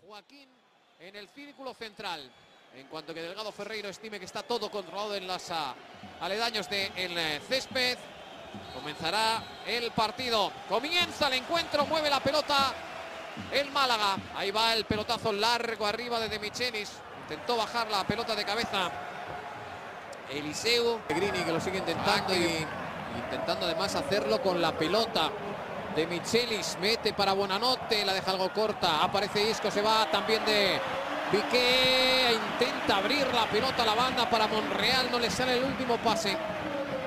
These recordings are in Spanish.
Joaquín en el círculo central. En cuanto que Delgado Ferreiro estime que está todo controlado en los aledaños del césped, comenzará el partido. Comienza el encuentro, mueve la pelota el Málaga. Ahí va el pelotazo largo arriba de Michelis. Intentó bajar la pelota de cabeza Eliseu. Pellegrini, que lo sigue intentando y intentando además hacerlo con la pelota de Michelis. Mete para Buonanotte, la deja algo corta. Aparece Isco, se va también de Piqué. Intenta abrir la pelota a la banda para Monreal. No le sale el último pase.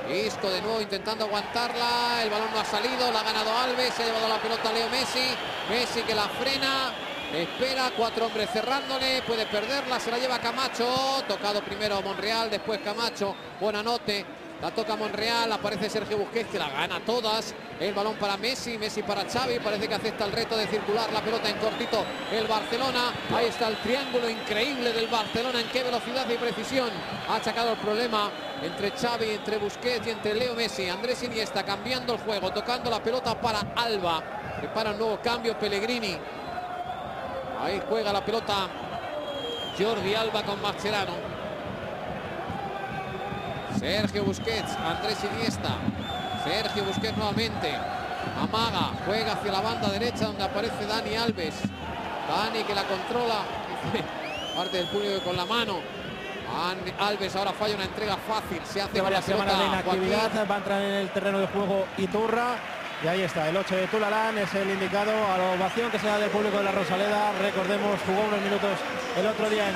Isco de nuevo intentando aguantarla. El balón no ha salido. La ha ganado Alves. Se ha llevado la pelota Leo Messi. Messi que la frena. Espera, 4 hombres cerrándole. Puede perderla. Se la lleva Camacho. Tocado primero Monreal. Después Camacho. Buonanotte. La toca Monreal, aparece Sergio Busquets, que la gana todas. El balón para Messi, Messi para Xavi. Parece que acepta el reto de circular la pelota en cortito el Barcelona. Ahí está el triángulo increíble del Barcelona. En qué velocidad y precisión ha achacado el problema entre Xavi, entre Busquets y entre Leo Messi. Andrés Iniesta cambiando el juego, tocando la pelota para Alba. Prepara un nuevo cambio Pellegrini. Ahí juega la pelota Jordi Alba con Mascherano. Sergio Busquets, Andrés Iniesta. Sergio Busquets nuevamente. Amaga, juega hacia la banda derecha donde aparece Dani Alves. Dani que la controla. Parte del público con la mano. Alves ahora falla una entrega fácil. Se hace varias semanas de inactividad. Joaquín. Va a entrar en el terreno de juego Iturra. Y ahí está, el 8 de Tulalán es el indicado a la ovación que se da del público de la Rosaleda. Recordemos, jugó unos minutos el otro día en